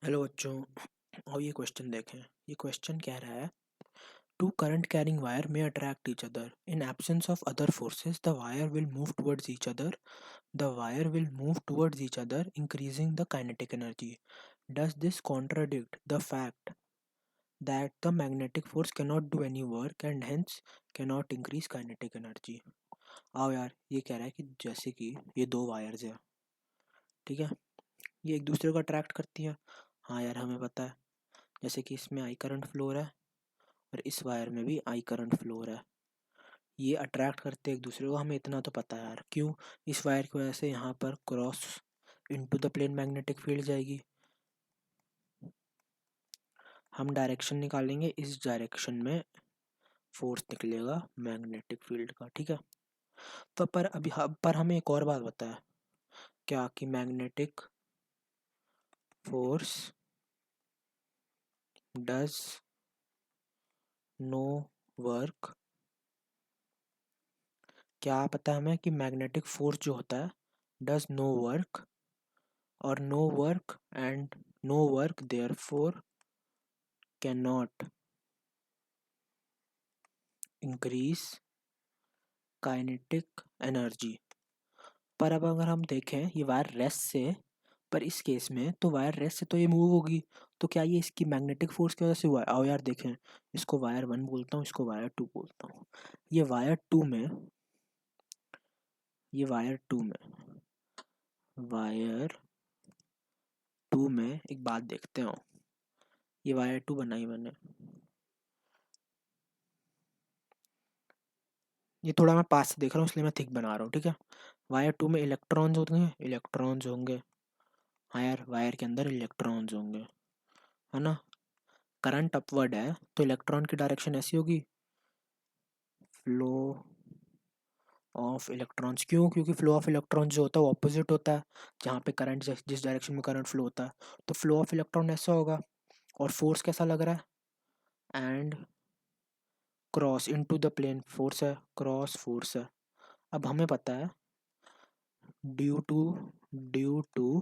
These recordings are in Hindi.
हेलो बच्चों। और ये क्वेश्चन देखें। ये क्वेश्चन कह रहा है टू करंट कैरिंग वायर में attract each other in absence of other forces the wire will move towards each other increasing the kinetic energy does this contradict the fact that the magnetic force cannot do any work and hence cannot increase kinetic energy. आओ यार, ये कह रहा है कि जैसे कि ये दो वायर्स है, ठीक है, ये एक दूसरे को अट्रैक्ट करती हैं। हाँ यार, हमें पता है, जैसे कि इसमें आई करंट फ्लो हो रहा है और इस वायर में भी आई करंट फ्लो हो रहा है। ये अट्रैक्ट करते हैं एक दूसरे को, हमें इतना तो पता है यार। क्यों? इस वायर की वजह से यहाँ पर cross into the plane magnetic field जाएगी। हम डायरेक्शन निकालेंगे, इस डायरेक्शन में फोर्स निकलेगा मैग्नेटिक फील्ड का, ठीक है। तो पर हमें एक और बात पता है, क्या कि magnetic force does no work. क्या पता है हमें कि मैग्नेटिक फोर्स जो होता है डज नो वर्क, और no work and no work therefore can not increase kinetic energy. पर अब अगर हम देखें ये वायर रेस्ट से, पर इस केस में तो वायर रेस्ट से तो ये मूव होगी, तो क्या ये इसकी मैग्नेटिक फोर्स की वजह से हुआ है? आओ यार देखें, इसको वायर 1 बोलता हूँ, इसको वायर 2 बोलता हूँ। ये वायर 2 में ये वायर 2 में एक बात देखते हो। ये वायर 2 बनाई मैंने, ये थोड़ा मैं पास से देख रहा हूँ इसलिए मैं थिक बना रहा हूँ, ठीक है। वायर 2 में इलेक्ट्रॉन्स होंगे। हाँ यार, वायर के अंदर इलेक्ट्रॉन्स होंगे, है ना। करंट अपवर्ड है तो इलेक्ट्रॉन की डायरेक्शन ऐसी होगी, फ्लो ऑफ इलेक्ट्रॉन्स। क्यों? क्योंकि फ्लो ऑफ इलेक्ट्रॉन्स जो होता है वो ऑपोजिट होता है। जहाँ पे करंट जिस डायरेक्शन में करंट फ्लो होता है तो फ्लो ऑफ इलेक्ट्रॉन ऐसा होगा। और फोर्स कैसा लग रहा है? And cross into the plane force है, क्रॉस फोर्स है। अब हमें पता है due to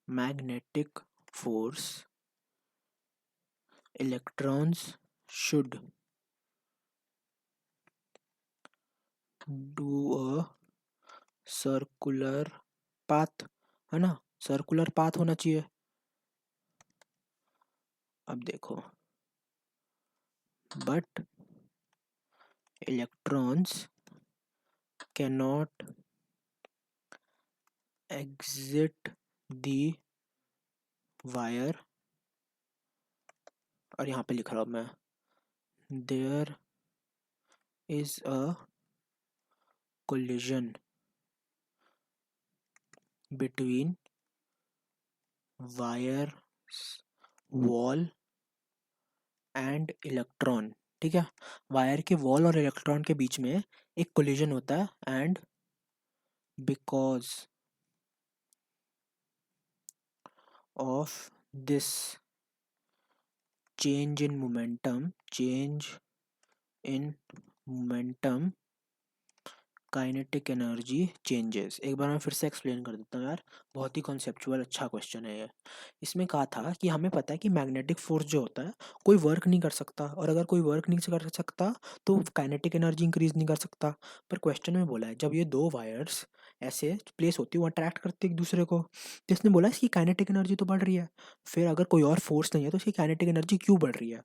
magnetic force electrons should do a circular path, है ना। सर्कुलर पाथ होना चाहिए। अब देखो, but electrons can not exit the wire, और यहाँ पे लिख रहा हूँ मैं, there is a collision between wire wall and electron, ठीक है। वायर के वॉल और इलेक्ट्रॉन के बीच में एक कोलिजन होता है, and because of this change in momentum kinetic energy changes. एक बार मैं फिर से एक्सप्लेन कर देता हूँ यार, बहुत ही कॉन्सेप्चुअल अच्छा क्वेश्चन है ये। इसमें कहा था कि हमें पता है कि मैग्नेटिक फोर्स जो होता है कोई वर्क नहीं कर सकता, और अगर कोई वर्क नहीं कर सकता तो काइनेटिक एनर्जी इंक्रीज नहीं कर सकता। पर क्वेश्चन में बोला है जब ये दो वायर्स ऐसे प्लेस होती है वो अट्रैक्ट करते एक दूसरे को, तो इसने बोला इसकी काइनेटिक एनर्जी तो बढ़ रही है। फिर अगर कोई और फोर्स नहीं है तो इसकी काइनेटिक एनर्जी क्यों बढ़ रही है?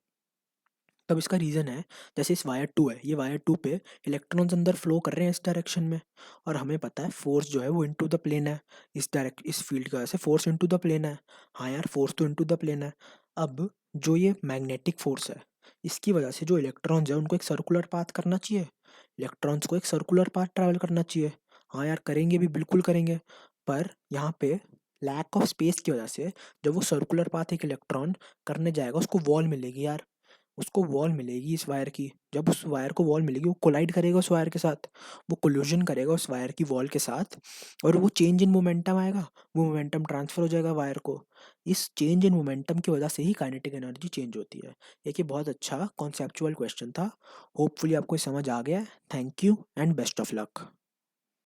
तब इसका रीज़न है, जैसे इस वायर 2 है, ये वायर 2 पे इलेक्ट्रॉन्स अंदर फ्लो कर रहे हैं इस डायरेक्शन में, और हमें पता है फोर्स जो है वो इनटू द प्लेन है। इस फील्ड की वजह से फोर्स इनटू द प्लेन है। हाँ यार, फोर्स तो इनटू द प्लेन है। अब जो ये मैग्नेटिक फोर्स है, इसकी वजह से जो इलेक्ट्रॉन्स है उनको एक सर्कुलर पाथ करना चाहिए, इलेक्ट्रॉन्स को एक सर्कुलर पाथ ट्रैवल करना चाहिए। हाँ यार, करेंगे भी, बिल्कुल करेंगे। पर यहाँ पे लैक ऑफ स्पेस की वजह से जब वो सर्कुलर पाथ एक इलेक्ट्रॉन करने जाएगा उसको वॉल मिलेगी यार, उसको वॉल मिलेगी इस वायर की। जब उस वायर को वॉल मिलेगी वो कोलाइड करेगा उस वायर के साथ, वो कोल्यूजन करेगा उस वायर की वॉल के साथ, और वो चेंज इन मोमेंटम आएगा, वो मोमेंटम ट्रांसफर हो जाएगा वायर को। इस चेंज इन मोमेंटम की वजह से ही काइनेटिक एनर्जी चेंज होती है। एक बहुत अच्छा कॉन्सेप्चुअल क्वेश्चन था। होपफुली आपको समझ आ गया है। Thank you and best of luck.